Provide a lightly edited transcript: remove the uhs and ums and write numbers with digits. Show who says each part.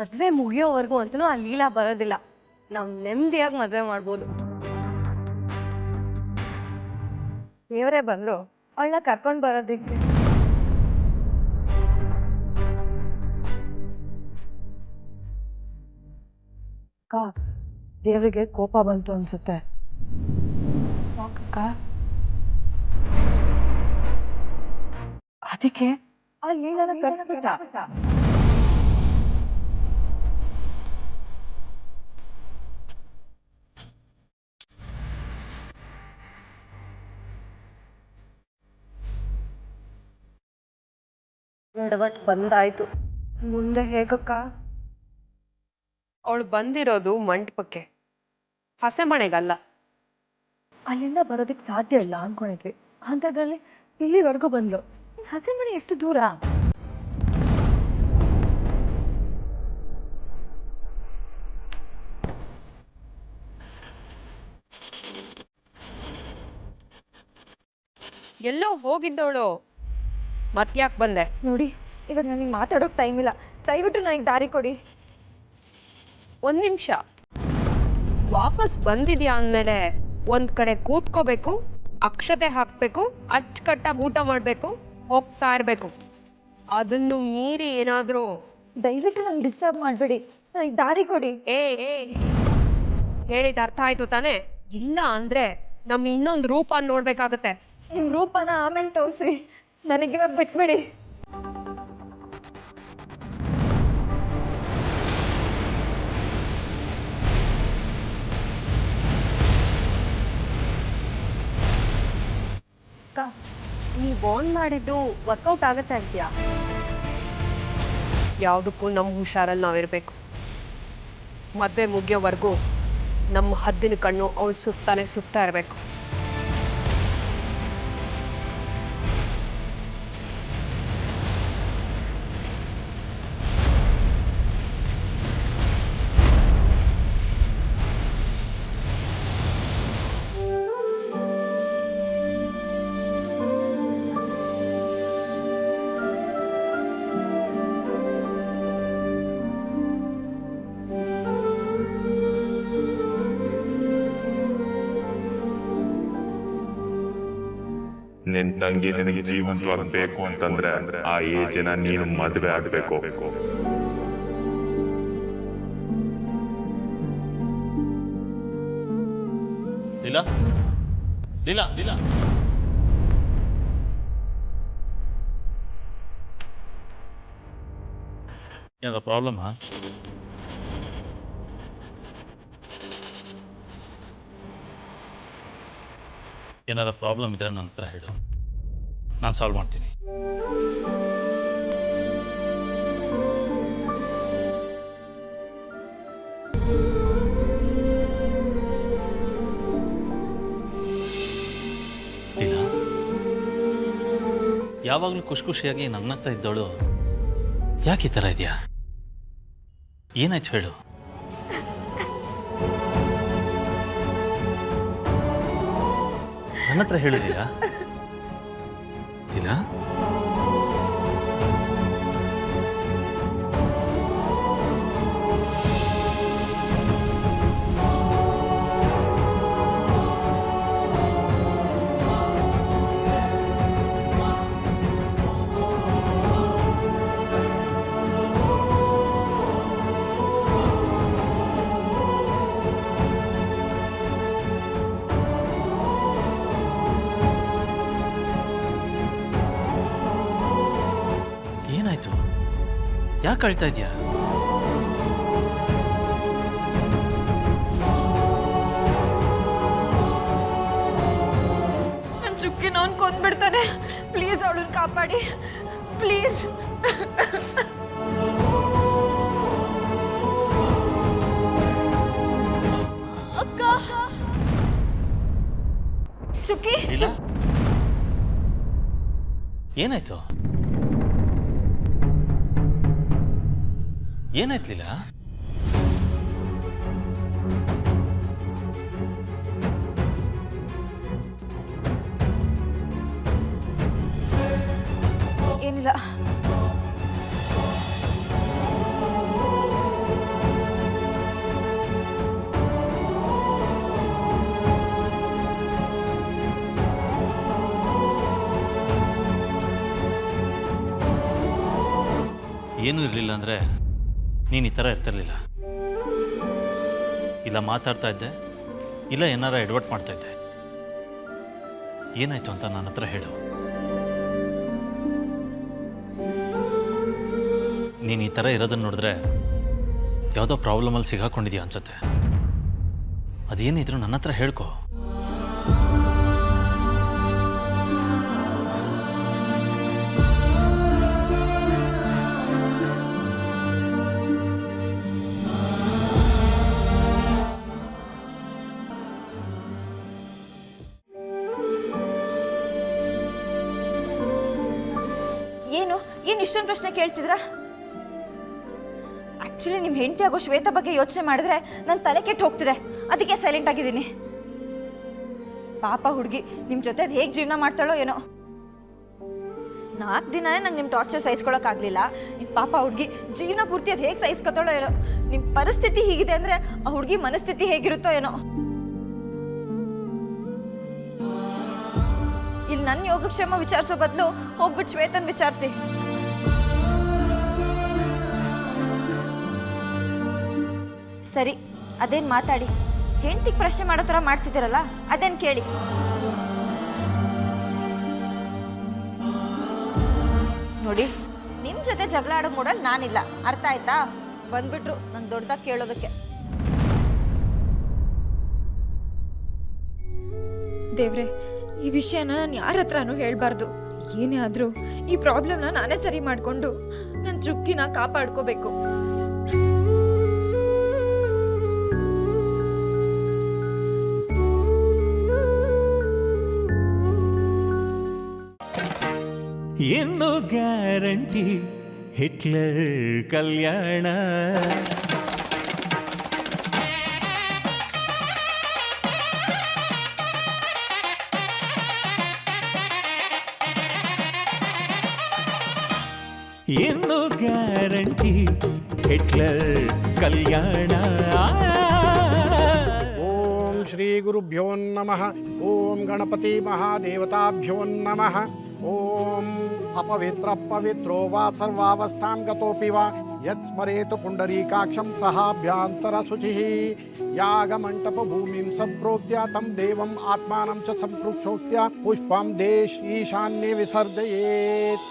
Speaker 1: ಮದ್ವೆ ಮುಗಿಯೋವರೆಗೂ ಅಂತೂ ಆ ಲೀಲಾ ಬರೋದಿಲ್ಲ. ನಾವು ನೆಮ್ಮದಿಯಾಗಿ ಮದ್ವೆ ಮಾಡ್ಬೋದು. ದೇವರೇ ಬಂದ್ರು ಅವಳನ್ನ ಕರ್ಕೊಂಡು ಬರೋದಿಕ್ಕೆ. ದೇವರಿಗೆ ಕೋಪ ಬಂತು ಅನ್ಸುತ್ತೆ. ಅದಕ್ಕೆ ಆ ಲೀಲಾನ ಕರ್ಸ್ಬಿಟ್ಟ. ಎಡವಟ್ ಬಂದಾಯ್ತು, ಮುಂದೆ ಹೇಗಕ್ಕ?
Speaker 2: ಅವಳು ಬಂದಿರೋದು ಮಂಟಪಕ್ಕೆ, ಹಸೆ ಮನೆಗಲ್ಲ.
Speaker 1: ಅಲ್ಲಿಂದ ಬರೋದಕ್ಕೆ ಸಾಧ್ಯ ಇಲ್ಲ ಅನ್ಕೊಂಡಿದ್ವಿ, ಅಂಥದ್ರಲ್ಲಿ ಇಲ್ಲಿವರೆಗೂ ಬಂದ್ಲು. ಹಸೆ ಮನೆ ಎಷ್ಟು ದೂರ?
Speaker 2: ಎಲ್ಲೋ ಹೋಗಿದ್ದವಳು, ಮತ್ಯಾಕೆ ಬಂದೆ?
Speaker 1: ನೋಡಿ, ಇವಾಗ ನನಗೆ ಮಾತಾಡೋಕೆ ಟೈಮ್ ಇಲ್ಲ, ದಯವಿಟ್ಟು ನನಗೆ ದಾರಿ ಕೊಡಿ.
Speaker 2: ಒಂದ್ ನಿಮಿಷ, ವಾಪಸ್ ಬಂದಿದ್ಯಾ ಅಂದಮೇಲೆ ಒಂದ್ ಕಡೆ ಕೂತ್ಕೋಬೇಕು, ಅಕ್ಷತೆ ಹಾಕ್ಬೇಕು, ಅಚ್ಚುಕಟ್ಟಾಗಿ ಊಟ ಮಾಡ್ಬೇಕು, ಹೋಗ್ತಾ ಇರ್ಬೇಕು. ಅದನ್ನು ಮೀರಿ ಏನಾದ್ರೂ
Speaker 1: ದಯವಿಟ್ಟು ನಂಗೆ ಡಿಸ್ಟರ್ಬ್ ಮಾಡಬೇಡಿ, ನನಗೆ ದಾರಿ ಕೊಡಿ.
Speaker 2: ಏ ಹೇಳಿದ ಅರ್ಥ ಆಯ್ತು ತಾನೆ? ಇಲ್ಲ ಅಂದ್ರೆ ನಮ್ ಇನ್ನೊಂದು ರೂಪ ನೋಡ್ಬೇಕಾಗತ್ತೆ.
Speaker 1: ನಿಮ್ಮ ರೂಪನ ಆಮೇಲೆ ತೋರಿಸಿ, ನನಗಿವಾಗ ಬಿಟ್ಬಿಡಿ.
Speaker 2: ನೀ ಬಾಂಡ್ ಮಾಡಿದ್ದು ವರ್ಕೌಟ್ ಆಗತ್ತೆ ಅಂತೀಯಾ? ಯಾವುದಕ್ಕೂ ನಮ್ಮ ಹುಷಾರಲ್ಲಿ ನಾವಿರ್ಬೇಕು. ಮದುವೆ ಮುಗಿಯೋವರೆಗೂ ನಮ್ಮ ಹದ್ದಿನ ಕಣ್ಣು ಅವಳು ಸುತ್ತಾನೆ ಸುತ್ತಾ ಇರಬೇಕು.
Speaker 3: ನಿನ್ ತಂಗಿ ನಿನಗೆ ಜೀವಂತವಾಗಬೇಕು ಅಂತಂದ್ರೆ ಆ ಏಜನ ನೀನು ಮದುವೆ ಆಗ್ಬೇಕು.
Speaker 4: ಲೀಲಾ, ಲೀಲಾ, ಲೀಲಾ, ಏನಾದ ಪ್ರಾಬ್ಲಮಾ? ಏನಾದ್ರು ಪ್ರಾಬ್ಲಮ್ ಇದ್ರೆ ನನ್ನ ಹತ್ರ ಹೇಳು, ನಾನು ಸಾಲ್ವ್ ಮಾಡ್ತೀನಿ. ಇಲ್ಲ, ಯಾವಾಗಲೂ ಖುಷಿ ಖುಷಿಯಾಗಿ ನಗ್ನಗ್ತಾ ಇದ್ದವಳು ಯಾಕೆ ಈ ಥರ ಇದೆಯಾ? ಏನಾಯ್ತು ಹೇಳು. ನನ್ನ ಹತ್ರ ಹೇಳುದಿಲ್ಲ ಇಲ್ಲ? ಏನಾಯ್ತು? ಯಾಕೆ ಅಳ್ತಾ ಇದೆಯಾ?
Speaker 5: ನನ್ನ ಚುಕ್ಕಿನ ಅವ್ನು ಕೊಂದ್ಬಿಡ್ತಾನೆ. ಪ್ಲೀಸ್ ಅವಳನ್ನ ಕಾಪಾಡಿ, ಪ್ಲೀಸ್. ಅಕ್ಕ, ಚುಕ್ಕಿ.
Speaker 4: ಏನಾಯ್ತು? ಏನಾಯ್ತು ಲೀಲಾ?
Speaker 5: ಏನಿಲ್ಲ.
Speaker 4: ಏನೂ ಇರಲಿಲ್ಲ ಅಂದರೆ ನೀನು ಈ ಥರ ಇರ್ತಿರ್ಲಿಲ್ಲ. ಇಲ್ಲ ಮಾತಾಡ್ತಾ ಇದ್ದೆ, ಇಲ್ಲ ಏನಾರ ಎಡ್ವರ್ಟ್ ಮಾಡ್ತಾ ಇದ್ದೆ. ಏನಾಯ್ತು ಅಂತ ನನ್ನ ಹತ್ರ ಹೇಳು. ನೀನು ಈ ಥರ ಇರೋದನ್ನು ನೋಡಿದ್ರೆ ಯಾವುದೋ ಪ್ರಾಬ್ಲಮಲ್ಲಿ ಸಿಗಾಕೊಂಡಿದ್ಯಾ ಅನ್ಸುತ್ತೆ. ಅದೇನಿದ್ರು ನನ್ನ ಹತ್ರ ಹೇಳ್ಕೊ.
Speaker 5: ಏನು ಇಷ್ಟೊಂದು ಪ್ರಶ್ನೆ ಕೇಳ್ತಿದ್ರಾ? ಆಕ್ಚುಲಿ ನಿಮ್ಮ ಹೆಂಡತಿ ಆಗೋ ಶ್ವೇತಾ ಬಗ್ಗೆ ಯೋಚನೆ ಮಾಡಿದ್ರೆ ನನ್ನ ತಲೆ ಕೆಟ್ಟು ಹೋಗ್ತಿದೆ. ಅದಕ್ಕೆ ಸೈಲೆಂಟ್ ಆಗಿದ್ದೀನಿ. ಪಾಪ ಹುಡುಗಿ ನಿಮ್ಮ ಜೊತೆ ಹೇಗೆ ಜೀವನ ಮಾಡ್ತಾಳೋ ಏನೋ. 4 ದಿನನೇ ನಂಗೆ ನಿಮ್ಮ ಟಾರ್ಚರ್ ಸಹಿಸ್ಕೊಳಕ್ಕಾಗಲಿಲ್ಲ. ನಿಮ್ಮ ಪಾಪ ಹುಡುಗಿ ಜೀವನ ಪೂರ್ತಿ ಅದು ಹೇಗೆ ಸಹಿಸ್ಕೊತಾಳೋ ಏನೋ. ನಿಮ್ಮ ಪರಿಸ್ಥಿತಿ ಹೀಗಿದೆ ಅಂದರೆ ಆ ಹುಡುಗಿ ಮನಸ್ಥಿತಿ ಹೇಗಿರುತ್ತೋ ಏನೋ. ಇಲ್ಲಿ ನನ್ನ ಯೋಗಕ್ಷೇಮ ವಿಚಾರಿಸೋ ಬದಲು ಹೋಗ್ಬಿಟ್ಟು ಶ್ವೇತನ್ ವಿಚಾರಿಸಿ. ಸರಿ, ಅದೇನು ಮಾತಾಡಿ. ಹೆಂಡತಿಗೆ ಪ್ರಶ್ನೆ ಮಾಡೋ ಥರ ಮಾಡ್ತಿದ್ದೀರಲ್ಲ, ಅದೇನು ಕೇಳಿ. ನೋಡಿ, ನಿಮ್ಮ ಜೊತೆ ಜಗಳ ಆಡೋ ಮೂಡಲ್ಲಿ ನಾನಿಲ್ಲ, ಅರ್ಥ ಆಯ್ತಾ? ಬಂದ್ಬಿಟ್ರು ನಂಗೆ ದೊಡ್ಡದಾಗಿ ಕೇಳೋದಕ್ಕೆ. ದೇವ್ರೆ, ಈ ವಿಷಯನ ನಾನು ಯಾರ ಹತ್ರನೂ ಹೇಳಬಾರ್ದು. ಏನೇ ಆದರೂ ಈ ಪ್ರಾಬ್ಲಮ್ನ ನಾನೇ ಸರಿ ಮಾಡಿಕೊಂಡು ನನ್ನ ಚುಕ್ಕಿನ ಕಾಪಾಡ್ಕೋಬೇಕು.
Speaker 6: ಏನು ಗ್ಯಾರಂಟಿ ಹಿಟ್ಲರ್ ಕಲ್ಯಾಣ. ಏನು ಗ್ಯಾರಂಟಿ ಹಿಟ್ಲರ್ ಕಲ್ಯಾಣ.
Speaker 7: ಓಂ ಶ್ರೀ ಗುರುಭ್ಯೋ ನಮಃ. ಓಂ ಗಣಪತಿ ಮಹಾದೇವತಾಭ್ಯೋ ನಮಃ. ಓಂ ಅಪವಿತ್ರ ಪವಿತ್ರೋ ವಾ ಸರ್ವಾವಸ್ಥಾಂ ಗತೋಪಿ ವಾ ಯತ್ ಸ್ಮರೇತು ಪುಂಡರೀಕಾಕ್ಷಂ ಸಹಾಭ್ಯಾಂತರ ಶುಚಿಃ. ಯಾಗಮಂಟಪ ಭೂಮಿಂ ಸಂಪ್ರೋಕ್ತ್ಯ ತಂ ದೇವಂ ಆತ್ಮಾನಂ ಚ ಸಂಪೃಕ್ಷೋಕ್ತ್ಯ ಪುಷ್ಪಂ ದೇಶ್ ಈಶಾನ್ಯೇ ವಿಸರ್ಜಯೇತ್.